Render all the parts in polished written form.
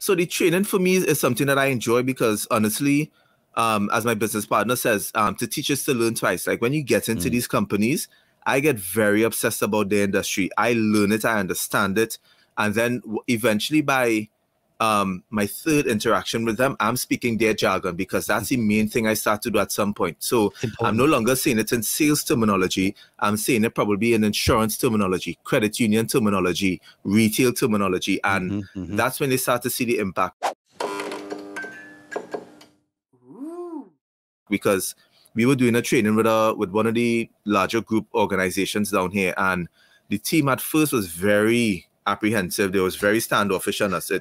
So the training for me is something that I enjoy because honestly, as my business partner says, to teach is to learn twice. Like when you get into these companies, I get very obsessed about the industry. I learn it, I understand it. And then eventually by my third interaction with them, I'm speaking their jargon because that's the main thing I start to do at some point. So I'm no longer saying it in sales terminology. I'm saying it probably in insurance terminology, credit union terminology, retail terminology. And that's when they start to see the impact. Because we were doing a training with one of the larger group organizations down here, and the team at first was very apprehensive. They was very standoffish on us.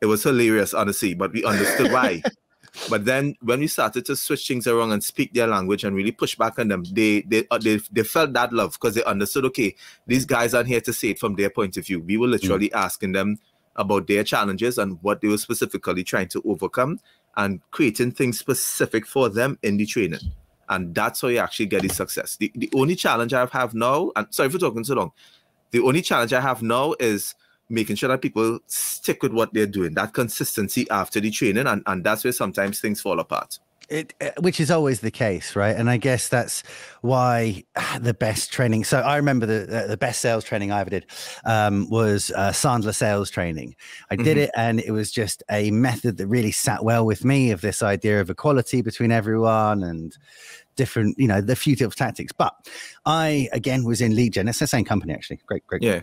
It was hilarious, honestly, but we understood why. But then when we started to switch things around and speak their language and really push back on them, they felt that love because they understood, okay, these guys aren't here to say it from their point of view. We were literally asking them about their challenges and what they were specifically trying to overcome and creating things specific for them in the training. And that's how you actually get the success. The only challenge I have now, and sorry for talking so long, the only challenge I have now is making sure that people stick with what they're doing, that consistency after the training, and that's where sometimes things fall apart. Which is always the case, right? And I guess that's why the best training. So I remember the best sales training I ever did was Sandler sales training. I did it, and it was just a method that really sat well with me, of this idea of equality between everyone and different, the few different tactics. But I, again, was in lead gen. It's the same company, actually. Great. Yeah.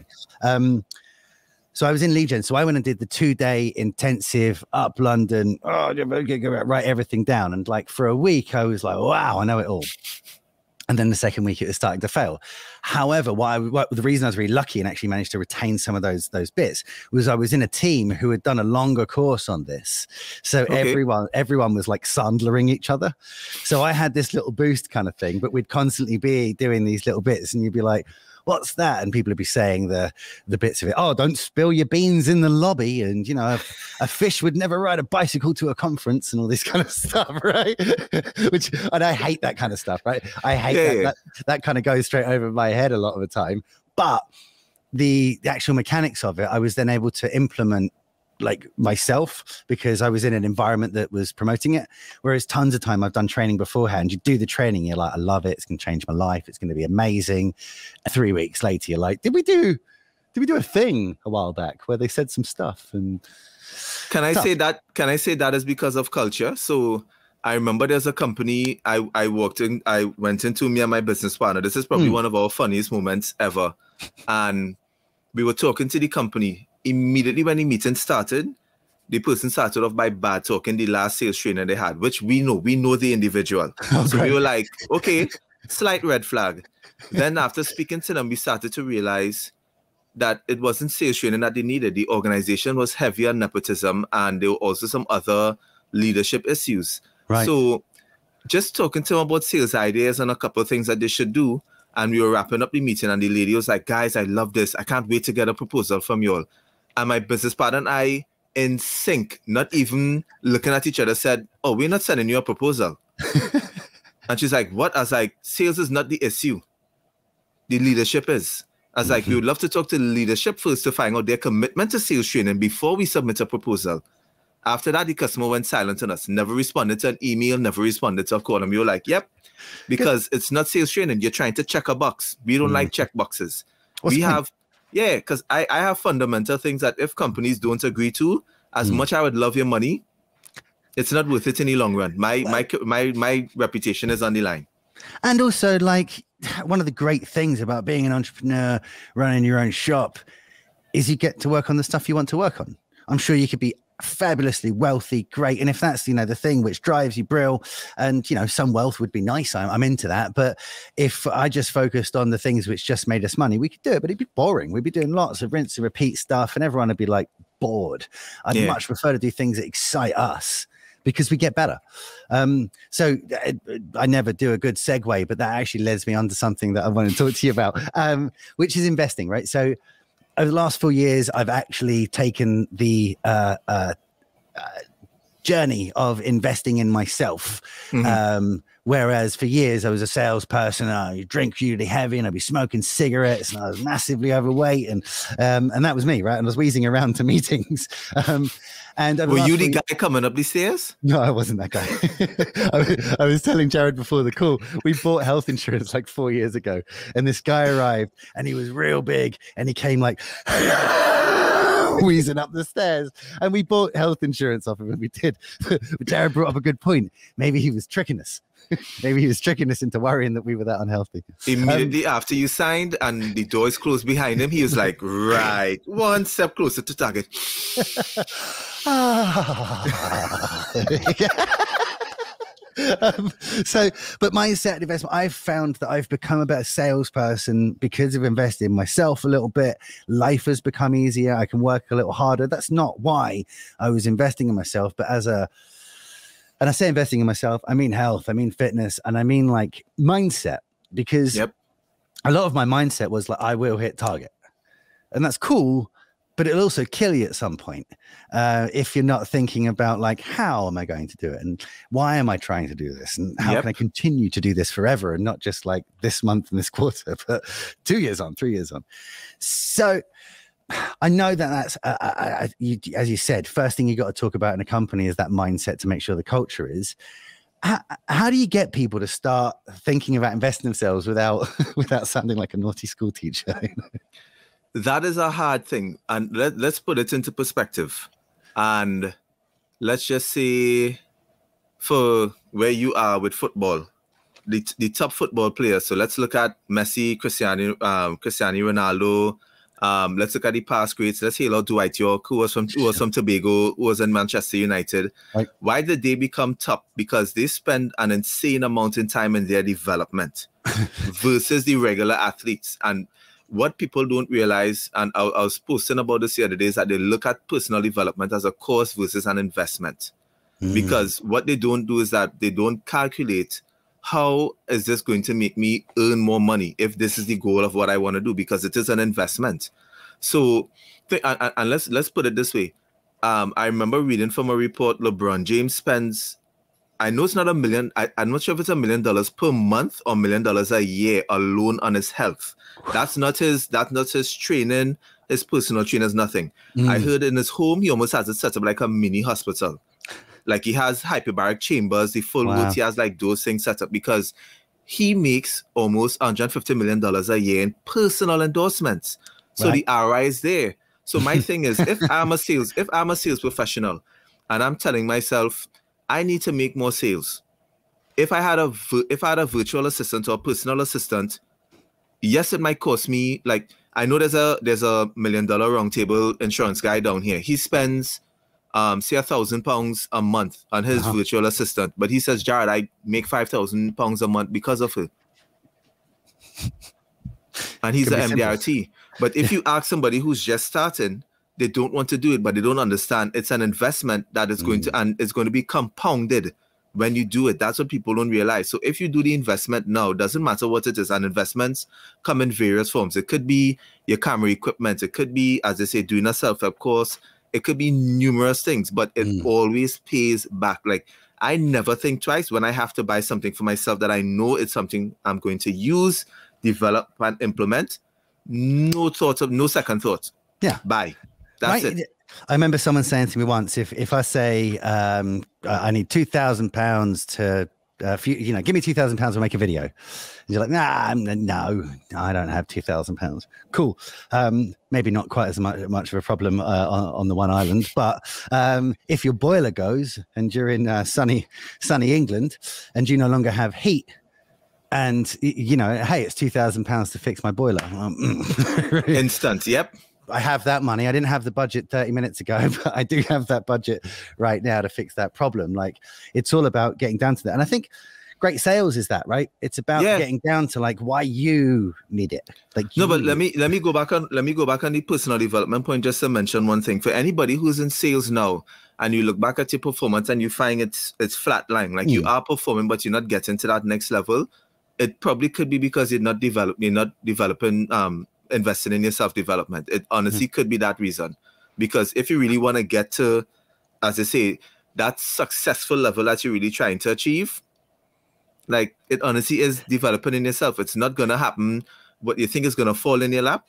So I was in lead gen. So I went and did the 2-day intensive up London, write everything down. And like for a week, I was like, wow, I know it all. And then the second week, it was starting to fail. However, the reason I was really lucky and actually managed to retain some of those bits was I was in a team who had done a longer course on this. So everyone was like Sandlering each other. So I had this little boost kind of thing, but we'd constantly be doing these little bits, and you'd be like, what's that? And people would be saying the bits of it. Oh, don't spill your beans in the lobby. And, a fish would never ride a bicycle to a conference and all this kind of stuff, right? And I hate that kind of stuff, right? I hate that kind of goes straight over my head a lot of the time. But the actual mechanics of it, I was then able to implement like myself, because I was in an environment that was promoting it. Whereas tons of time I've done training beforehand. You do the training, you're like, I love it. It's going to change my life. It's going to be amazing. 3 weeks later, you're like, did we do a thing a while back where they said some stuff? And Can I say that is because of culture? So I remember there's a company I went into, me and my business partner. This is probably one of our funniest moments ever. And we were talking to the company. Immediately when the meeting started, the person started off by bad talking the last sales trainer they had, which we know the individual. So we were like, okay, slight red flag. Then after speaking to them, we started to realize that it wasn't sales training that they needed. The organization was heavy on nepotism, and there were also some other leadership issues. Right. So just talking to them about sales ideas and a couple of things that they should do. And we were wrapping up the meeting, and the lady was like, guys, I love this. I can't wait to get a proposal from you all. And my business partner and I, in sync, not even looking at each other, said, oh, we're not sending you a proposal. And she's like, what? I was like, sales is not the issue. The leadership is. I was like, we would love to talk to the leadership first to find out their commitment to sales training before we submit a proposal. After that, the customer went silent on us, never responded to an email, never responded to a call. And we were like, yep, because it's not sales training. You're trying to check a box. We don't like check boxes. Because I have fundamental things that if companies don't agree to, as much I would love your money, it's not worth it in the long run. My reputation is on the line. And also, like, one of the great things about being an entrepreneur, running your own shop, is you get to work on the stuff you want to work on. I'm sure you could be fabulously wealthy, great. And if that's, the thing which drives you, brill, and, some wealth would be nice. I'm into that. But if I just focused on the things which just made us money, we could do it, but it'd be boring. We'd be doing lots of rinse and repeat stuff, and everyone would be like bored. I'd much prefer to do things that excite us, because we get better. So I never do a good segue, but that actually leads me on to something that I want to talk to you about, which is investing, right? So over the last 4 years, I've actually taken the journey of investing in myself, Whereas for years I was a salesperson, I drink really heavy and I'd be smoking cigarettes and I was massively overweight and that was me, right? And I was wheezing around to meetings. And were you the guy coming up the stairs? No, I wasn't that guy. I was telling Jarrod before the call, we bought health insurance like 4 years ago, and this guy arrived and he was real big and he came like wheezing up the stairs, and we bought health insurance off of him. We did. But Jarrod brought up a good point. Maybe he was tricking us. Maybe he was tricking us into worrying that we were that unhealthy. Immediately after you signed and the doors closed behind him, he was like, right, one step closer to target. But mindset investment, I've found that I've become a better salesperson because of investing in myself a little bit. Life has become easier. I can work a little harder. That's not why I was investing in myself, but and I say investing in myself, I mean health, I mean fitness, and I mean like mindset, because a lot of my mindset was like, I will hit target. And that's cool, but it'll also kill you at some point if you're not thinking about like, how am I going to do it? And why am I trying to do this? And how can I continue to do this forever? And not just like this month and this quarter, but 2 years on, 3 years on. So I know that that's, as you said, first thing you got to talk about in a company is that mindset to make sure the culture is. How do you get people to start thinking about investing themselves without sounding like a naughty school teacher? That is a hard thing. And let's put it into perspective. And let's just say for where you are with football, the top football players. So let's look at Messi, Cristiano Ronaldo. Let's look at the past greats. Let's hail out Dwight York, who was from Tobago, who was in Manchester United. Right. Why did they become top? Because they spend an insane amount of time in their development versus the regular athletes. And what people don't realize, and I was posting about this the other day, is that they look at personal development as a cost versus an investment. Because what they don't do is that they don't calculate how is this going to make me earn more money if this is the goal of what I want to do, because it is an investment. So, and let's put it this way. I remember reading from a report, LeBron James spends, I know it's not $1 million, I'm not sure if it's $1 million per month or $1 million a year alone on his health. That's not his training, his personal trainers, nothing. I heard in his home, he almost has it set up like a mini hospital. Like he has hyperbaric chambers, the full works, he has like those things set up because he makes almost $150 million a year in personal endorsements. So the ROI is there. So my thing is, if I'm a sales professional and I'm telling myself, I need to make more sales. If I had a virtual assistant or a personal assistant, yes, it might cost me, like, I know there's a $1 million roundtable insurance guy down here. He spends say £1,000 a month on his virtual assistant, but he says, Jarrod, I make £5,000 a month because of it. And he's an MDRT. But if you ask somebody who's just starting, they don't want to do it, but they don't understand it's an investment that is going to, and it's going to be compounded when you do it. That's what people don't realize. So if you do the investment now, doesn't matter what it is, and investments come in various forms. It could be your camera equipment. It could be, as they say, doing a self-help course. It could be numerous things, but it always pays back. Like, I never think twice when I have to buy something for myself that I know it's something I'm going to use, develop, and implement. No second thought. Yeah. Buy. That's it. I remember someone saying to me once, if I say I need £2,000 to, give me £2,000 to make a video. And you're like, no, I don't have £2,000. Cool. Maybe not quite as much of a problem on the one island, but if your boiler goes and you're in sunny England and you no longer have heat, and hey, it's £2,000 to fix my boiler. Instant, yep. I have that money. I didn't have the budget 30 minutes ago, but I do have that budget right now to fix that problem. Like, it's all about getting down to that. And I think great sales is that, right? It's about getting down to like why you need it. Like, but let me go back on the personal development point just to mention one thing. For anybody who's in sales now and you look back at your performance and you find it's flatline, like you are performing but you're not getting to that next level, it probably could be because you're not developing investing in your self-development. It honestly could be that reason. Because if you really want to get to, as I say, that successful level that you're really trying to achieve, Like, it honestly is developing in yourself. It's not gonna happen what you think is gonna fall in your lap.